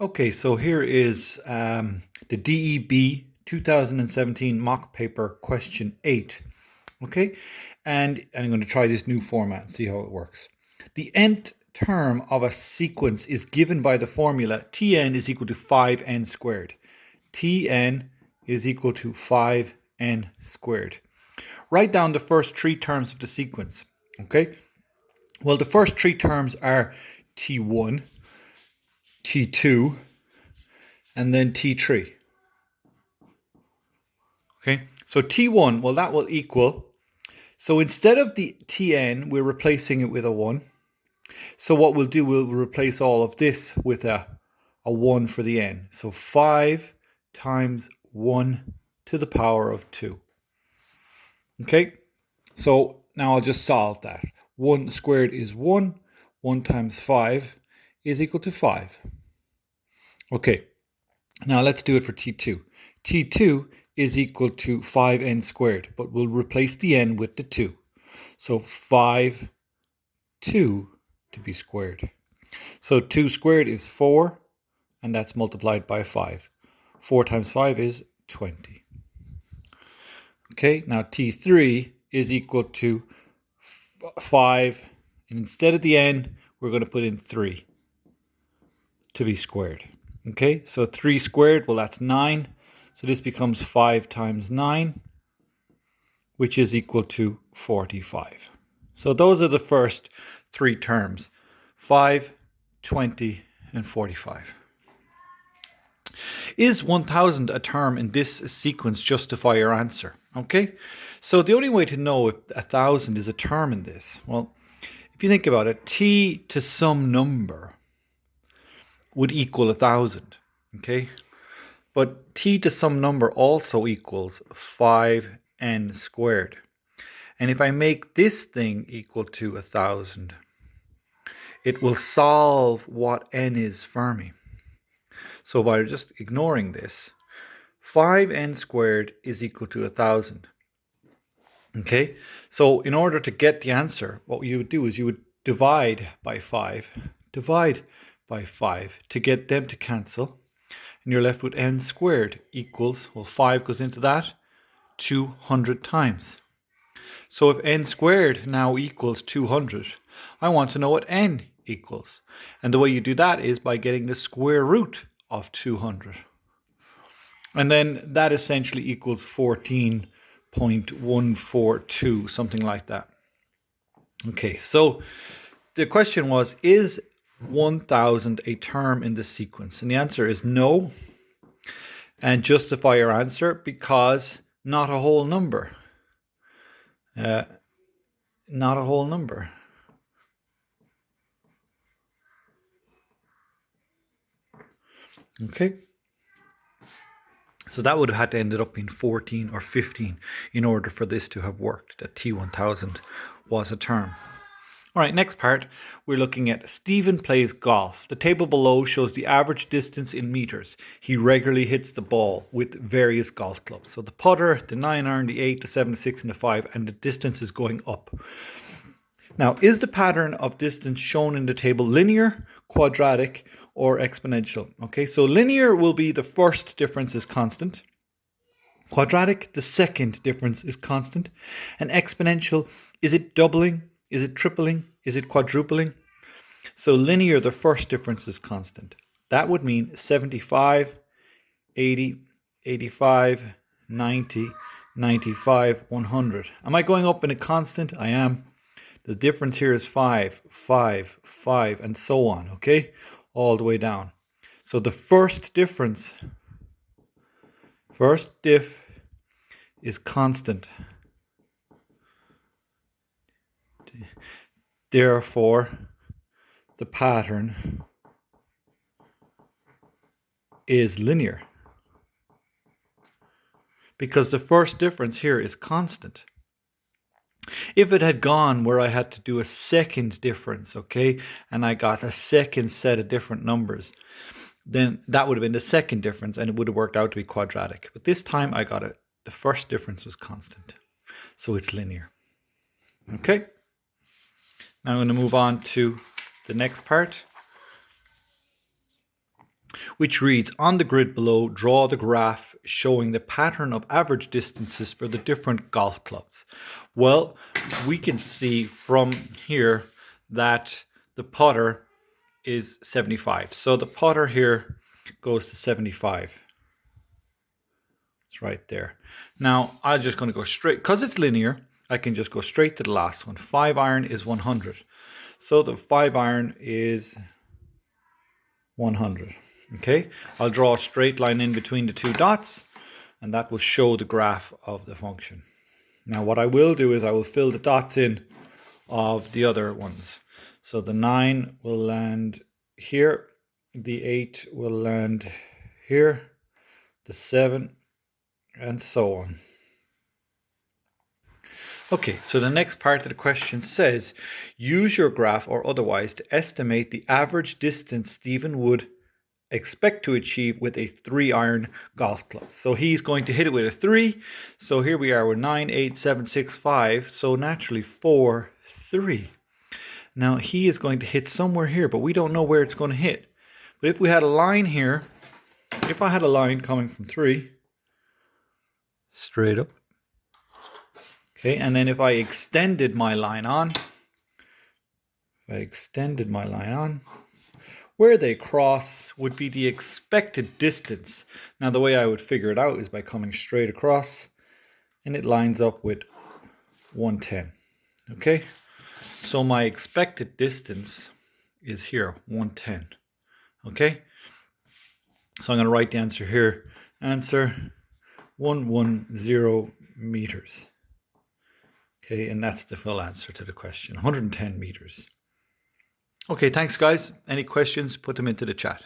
Okay, so here is the DEB 2017 mock paper question 8. Okay, and I'm going to try this new format and see how it works. The nth term of a sequence is given by the formula Tn is equal to 5n squared. Tn is equal to 5n squared. Write down the first three terms of the sequence. Okay, well, the first three terms are T1, T2, and then T3. Okay, so T1, well, that will equal, so instead of the Tn, we're replacing it with a 1. So what we'll do, we'll replace all of this with a 1 for the n. So 5 times 1 to the power of 2. Okay, so now I'll just solve that. 1 squared is 1. 1 times 5 is equal to 5. Okay, now let's do it for T2. T2 is equal to 5n squared, but we'll replace the n with the 2. So 5, 2 to be squared. So 2 squared is 4, and that's multiplied by 5. 4 times 5 is 20. Okay, now T3 is equal to 5, and instead of the n, we're going to put in 3 to be squared. Okay, so 3 squared, well, that's 9. So this becomes 5 times 9, which is equal to 45. So those are the first three terms, 5, 20, and 45. Is 1000 a term in this sequence? Justify your answer. Okay, so the only way to know if 1000 is a term in this, well, if you think about it, t to some number would equal 1000. Okay, but t to some number also equals 5n squared. And if I make this thing equal to 1000, it will solve what n is for me. So by just ignoring this, 5n squared is equal to 1000. Okay, so in order to get the answer, what you would do is you would divide by 5 to get them to cancel. And you're left with n squared equals, well, 5 goes into that 200 times. So if n squared now equals 200, I want to know what n equals. And the way you do that is by getting the square root of 200. And then that essentially equals 14.142, something like that. Okay, so the question was, is 1000 a term in the sequence? And the answer is no. And justify your answer, because not a whole number. Not a whole number. Okay. So that would have had to ended up being 14 or 15 in order for this to have worked, that T1000 was a term. All right, next part, we're looking at Stephen plays golf. The table below shows the average distance in meters. He regularly hits the ball with various golf clubs. So the putter, the 9-iron, the 8, the 7, the 6, and the 5, and the distance is going up. Now, is the pattern of distance shown in the table linear, quadratic, or exponential? Okay, so linear will be the first difference is constant. Quadratic, the second difference is constant. And exponential, is it doubling? Is it tripling? Is it quadrupling? So linear, the first difference is constant. That would mean 75, 80, 85, 90, 95, 100. Am I going up in a constant? I am. The difference here is 5, 5, 5, and so on, okay? All the way down. So the first diff is constant. Therefore, the pattern is linear, because the first difference here is constant. If it had gone where I had to do a second difference, okay, and I got a second set of different numbers, then that would have been the second difference and it would have worked out to be quadratic. But this time I got it. The first difference was constant. So it's linear. Okay. Now I'm going to move on to the next part. which reads, on the grid below, draw the graph showing the pattern of average distances for the different golf clubs. Well, we can see from here that the putter is 75. So the putter here goes to 75. It's right there. Now, I'm just going to go straight, because it's linear, I can just go straight to the last one. 5 iron is 100. So the 5 iron is 100. Okay, I'll draw a straight line in between the two dots, and that will show the graph of the function. Now what I will do is I will fill the dots in of the other ones. So the 9 will land here, the 8 will land here, the 7, and so on. Okay, so the next part of the question says, use your graph or otherwise to estimate the average distance Stephen would expect to achieve with a 3 iron golf club. So he's going to hit it with a 3. So here we are with 9, 8, 7, 6, 5. So naturally 4, 3. Now he is going to hit somewhere here, but we don't know where it's going to hit. But if we had a line here, if I had a line coming from 3, straight up. Okay, and then if I extended my line on, where they cross would be the expected distance. Now the way I would figure it out is by coming straight across, and it lines up with 110. Okay, so my expected distance is here, 110. Okay, so I'm going to write the answer here. Answer 110 meters. Okay, and that's the full answer to the question, 110 meters. Okay, thanks guys. Any questions, put them into the chat.